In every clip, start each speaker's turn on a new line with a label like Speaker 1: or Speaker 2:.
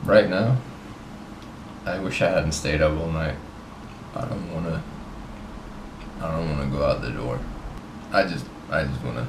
Speaker 1: right now, I wish I hadn't stayed up all night. I don't wanna go out the door. I just wanna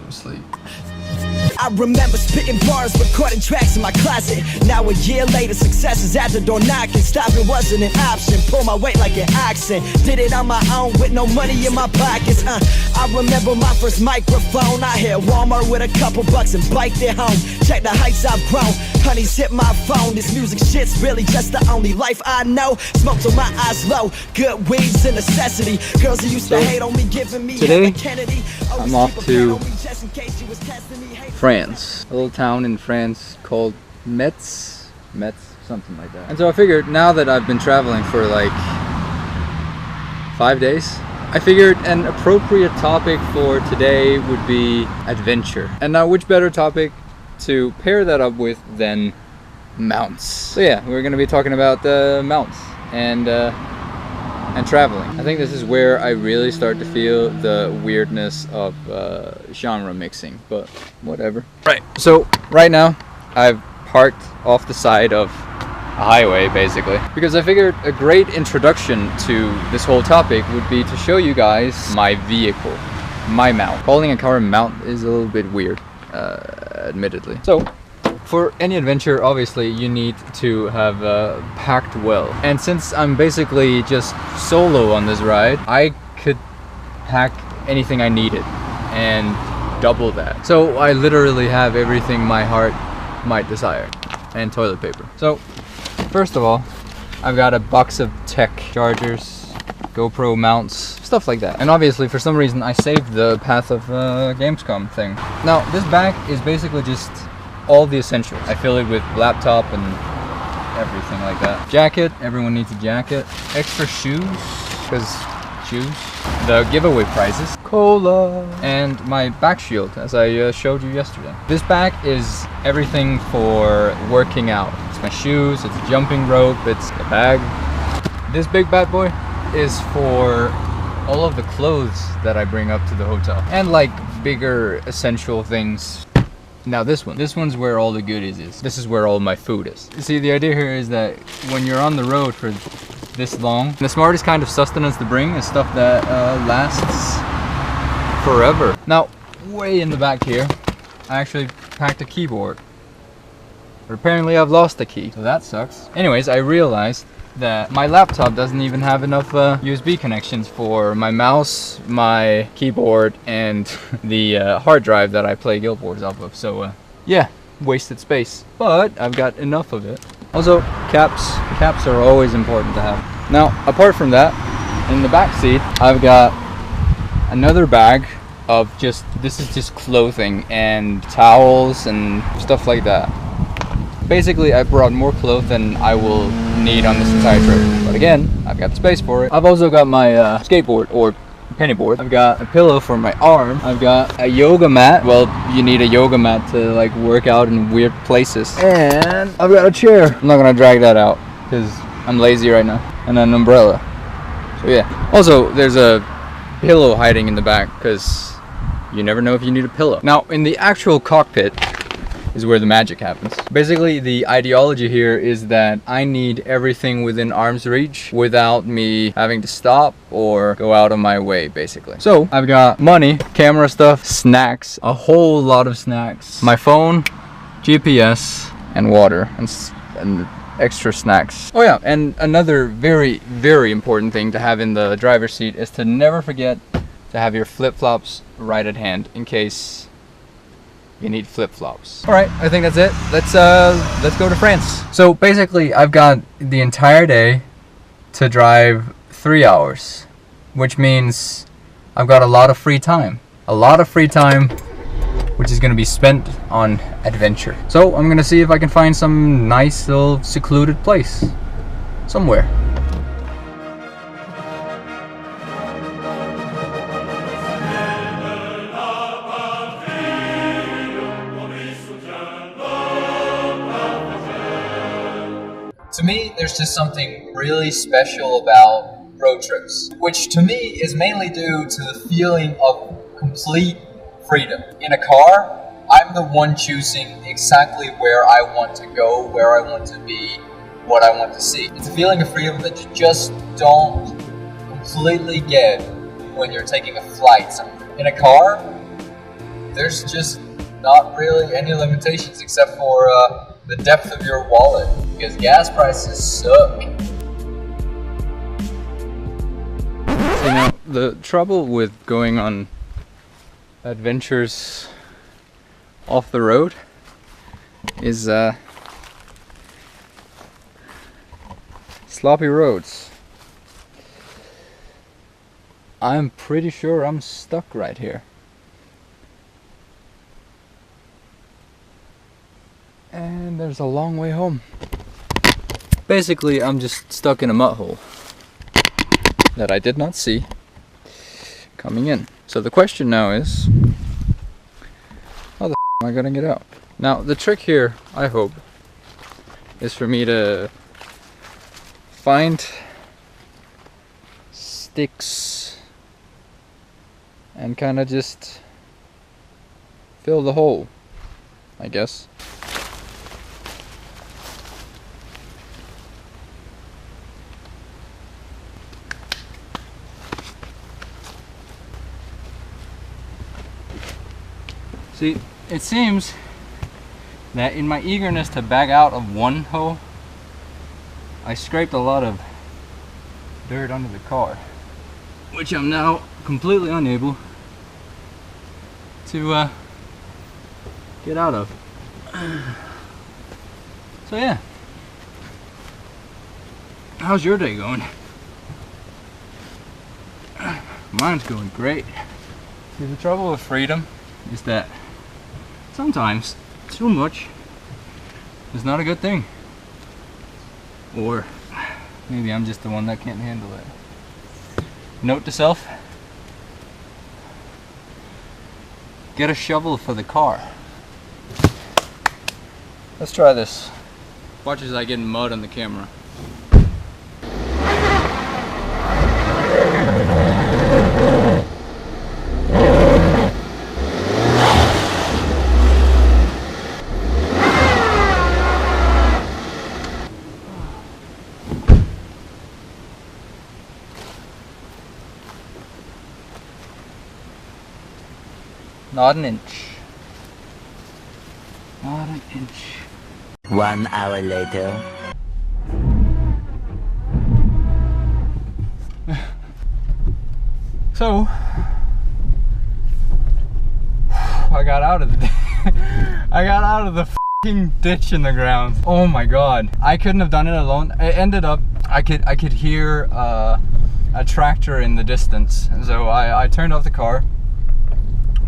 Speaker 1: sleep.
Speaker 2: I remember spitting bars, recording tracks in my closet. Now a year later, success is at the door knocking. Stopping wasn't an option, pull my weight like an oxen. Did it on my own with no money in my pockets. I remember my first microphone. I hit Walmart with a couple bucks and biked it home. Check the heights I've grown, honey's hit my phone. This music shit's really just the only life I know. Smoke till my eyes low, good weed's a necessity. Girls who used to hate on me, giving me
Speaker 3: today,
Speaker 2: Kennedy.
Speaker 3: I'm off to France, a little town in France called Metz, something like that. And so I figured, now that I've been traveling for like 5 days, I figured an appropriate topic for today would be adventure. And now which better topic to pair that up with than mounts? So yeah, we're gonna be talking about mounts and traveling. I think this is where I really start to feel the weirdness of genre mixing, but whatever. Right, so right now I've parked off the side of a highway basically, because I figured a great introduction to this whole topic would be to show you guys my vehicle, my mount. Calling a car a mount is a little bit weird, admittedly. So for any adventure, obviously, you need to have packed well. And since I'm basically just solo on this ride, I could pack anything I needed and double that. So I literally have everything my heart might desire, and toilet paper. So first of all, I've got a box of tech chargers, GoPro mounts, stuff like that. And obviously, for some reason, I saved the Path of Gamescom thing. Now, this bag is basically just all the essentials. I fill it with laptop and everything like that. Jacket, everyone needs a jacket. Extra shoes, because shoes. The giveaway prizes. Cola. And my back shield, as I showed you yesterday. This bag is everything for working out. It's my shoes, it's a jumping rope, it's a bag. This big bad boy is for all of the clothes that I bring up to the hotel. And like bigger essential things. Now this one's where all the goodies is. This is where all my food is. You see, the idea here is that when you're on the road for this long, the smartest kind of sustenance to bring is stuff that lasts forever. Now, way in the back here, I actually packed a keyboard. But apparently I've lost the key, so that sucks. Anyways, I realized that my laptop doesn't even have enough USB connections for my mouse, my keyboard, and the hard drive that I play Guild Wars off of. So yeah, wasted space, but I've got enough of it. Also, caps are always important to have. Now, apart from that, in the back seat, I've got another bag of this is just clothing and towels and stuff like that. Basically, I brought more clothes than I will need on this entire trip. But again, I've got the space for it. I've also got my skateboard or pennyboard. I've got a pillow for my arm. I've got a yoga mat. Well, you need a yoga mat to like work out in weird places. And I've got a chair. I'm not gonna drag that out because I'm lazy right now. And an umbrella. So yeah. Also, there's a pillow hiding in the back because you never know if you need a pillow. Now, in the actual cockpit is where the magic happens. Basically, the ideology here is that I need everything within arm's reach without me having to stop or go out of my way, basically. So I've got money, camera stuff, snacks, a whole lot of snacks, my phone, GPS, and water, and extra snacks. Oh yeah, and another very, very important thing to have in the driver's seat is to never forget to have your flip-flops right at hand in case you need flip-flops. All right, I think that's it. Let's go to France. So basically, I've got the entire day to drive 3 hours, which means I've got a lot of free time. A lot of free time, which is gonna be spent on adventure. So I'm gonna see if I can find some nice little secluded place somewhere. To me, there's just something really special about road trips, which to me is mainly due to the feeling of complete freedom. In a car,
Speaker 4: I'm the one choosing exactly where I want to go, where I want to be, what I want to see. It's a feeling of freedom that you just don't completely get when you're taking a flight somewhere. In a car, there's just not really any limitations except for the depth of your wallet, because gas prices suck.
Speaker 3: You know, the trouble with going on adventures off the road is sloppy roads. I'm pretty sure I'm stuck right here. And there's a long way home. Basically, I'm just stuck in a mud hole that I did not see coming in. So the question now is, how the am I gonna get out? Now the trick here, I hope, is for me to find sticks and kind of just fill the hole, I guess. See, it seems that in my eagerness to back out of one hole, I scraped a lot of dirt under the car, which I'm now completely unable to get out of. So yeah, how's your day going? Mine's going great. See, the trouble with freedom is that sometimes too much is not a good thing. Or maybe I'm just the one that can't handle it. Note to self: get a shovel for the car. Let's try this. Watch as I get mud on the camera. Not an inch. Not an inch.
Speaker 5: 1 hour later.
Speaker 3: So I got out of the I got out of the f***ing ditch in the ground. Oh my god. I couldn't have done it alone. It ended up I could hear a tractor in the distance. So I turned off the car.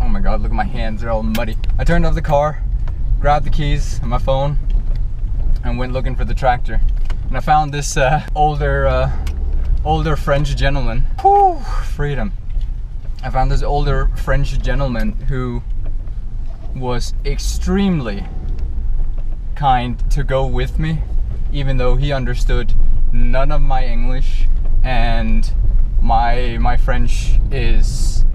Speaker 3: Oh my god, look at my hands, they're all muddy. I turned off the car, grabbed the keys and my phone, and went looking for the tractor. And I found this older French gentleman. Whew, freedom. I found this older French gentleman who was extremely kind to go with me, even though he understood none of my English, and my French is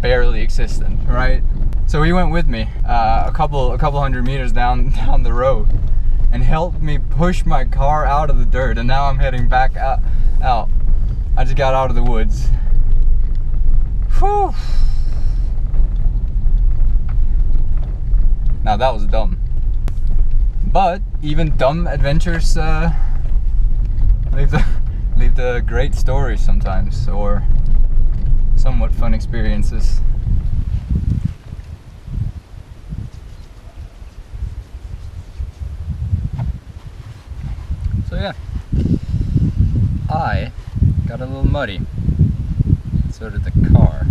Speaker 3: barely existent, right? So he went with me a couple hundred meters down the road and helped me push my car out of the dirt, and now I'm heading back out. I just got out of the woods. Whew. Now that was dumb. But even dumb adventures leave the great stories sometimes, or somewhat fun experiences. So yeah, I got a little muddy, so did the car.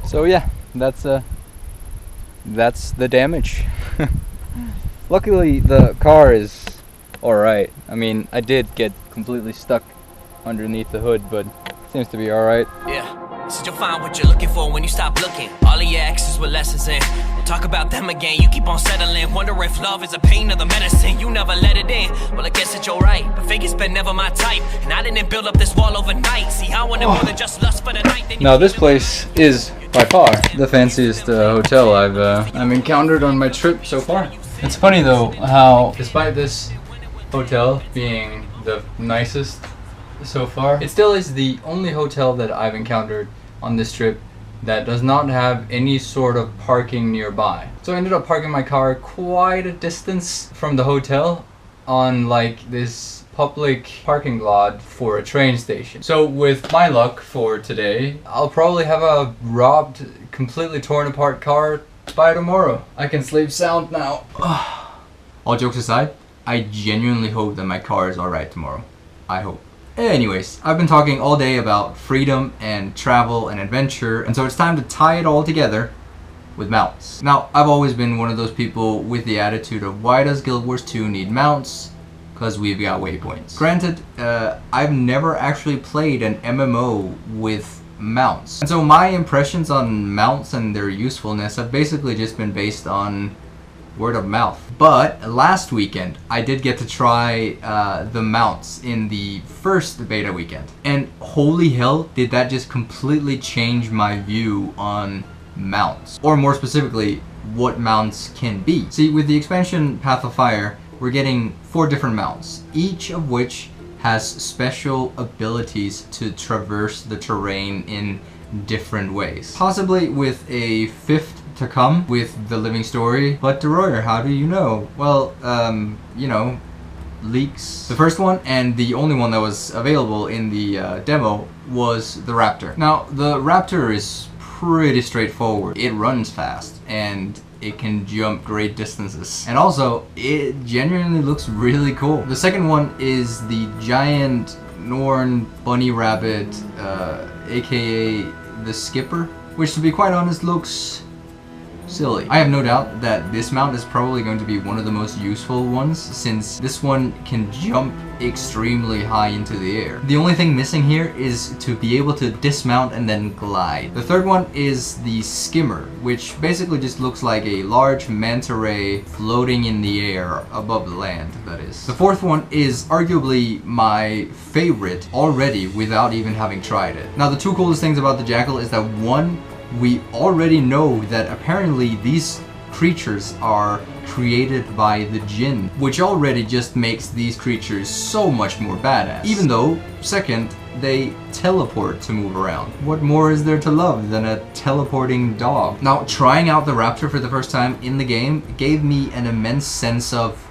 Speaker 3: So yeah, that's the damage. Luckily the car is alright. I mean, I did get completely stuck underneath the hood, but seems to be alright.
Speaker 6: Yeah, so you'll find what you're looking for when you stop looking. All of your exes with lessons in. Talk about them again, you keep on settling. Wonder if love is a pain or the medicine. You never let it in. Well, I guess it's your right. But fake has been never my type. And I didn't build up this wall overnight. See, I wanted more than just lust for the night.
Speaker 3: Now this place is by far the fanciest hotel I've encountered on my trip so far. It's funny though how, despite this hotel being the nicest so far, it still is the only hotel that I've encountered on this trip that does not have any sort of parking nearby. So I ended up parking my car quite a distance from the hotel on like this public parking lot for a train station. So with my luck for today, I'll probably have a robbed, completely torn apart car by tomorrow. I can sleep sound now. All jokes aside, I genuinely hope that my car is alright tomorrow. I hope. Anyways, I've been talking all day about freedom and travel and adventure, and so it's time to tie it all together with mounts. Now, I've always been one of those people with the attitude of why does Guild Wars 2 need mounts? Because we've got waypoints. Granted, I've never actually played an MMO with mounts, and so my impressions on mounts and their usefulness have basically just been based on word of mouth. But last weekend I did get to try the mounts in the first beta weekend, and holy hell did that just completely change my view on mounts, or more specifically what mounts can be. See, with the expansion Path of Fire, we're getting 4 different mounts, each of which has special abilities to traverse the terrain in different ways, possibly with a 5th to come with the living story. But Deroir, how do you know? Well, you know, leaks. The first one, and the only one that was available in the demo, was the Raptor. Now, the Raptor is pretty straightforward. It runs fast, and it can jump great distances. And also, it genuinely looks really cool. The second one is the giant Norn bunny rabbit, aka the Skipper, which to be quite honest looks silly. I have no doubt that this mount is probably going to be one of the most useful ones, since this one can jump extremely high into the air. The only thing missing here is to be able to dismount and then glide. The third one is the Skimmer, which basically just looks like a large manta ray floating in the air above the land, that is. The fourth one is arguably my favorite already without even having tried it. Now, the 2 coolest things about the Jackal is that, one, we already know that apparently these creatures are created by the Jinn, which already just makes these creatures so much more badass. Even though, second, they teleport to move around. What more is there to love than a teleporting dog? Now, trying out the Raptor for the first time in the game gave me an immense sense of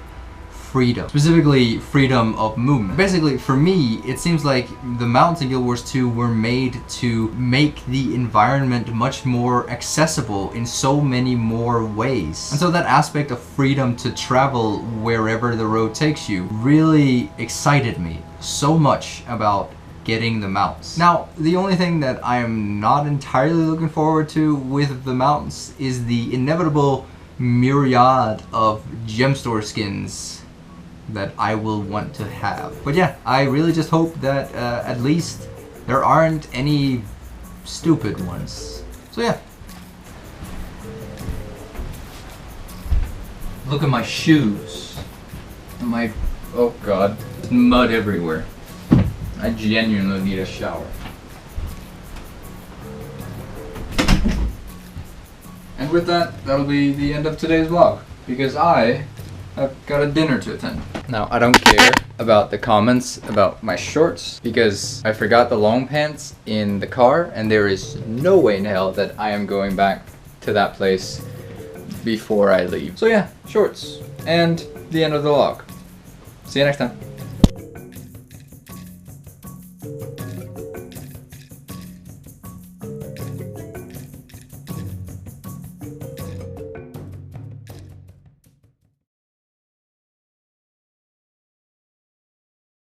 Speaker 3: freedom, specifically freedom of movement. Basically, for me, it seems like the mounts in Guild Wars 2 were made to make the environment much more accessible in so many more ways. And so that aspect of freedom to travel wherever the road takes you really excited me so much about getting the mounts. Now, the only thing that I am not entirely looking forward to with the mounts is the inevitable myriad of gem store skins that I will want to have. But yeah, I really just hope that at least there aren't any stupid ones. So yeah. Look at my shoes. My, oh god, there's mud everywhere. I genuinely need a shower. And with that, that'll be the end of today's vlog, because I've got a dinner to attend. Now, I don't care about the comments about my shorts, because I forgot the long pants in the car, and there is no way in hell that I am going back to that place before I leave. So yeah, shorts, and the end of the vlog. See you next time.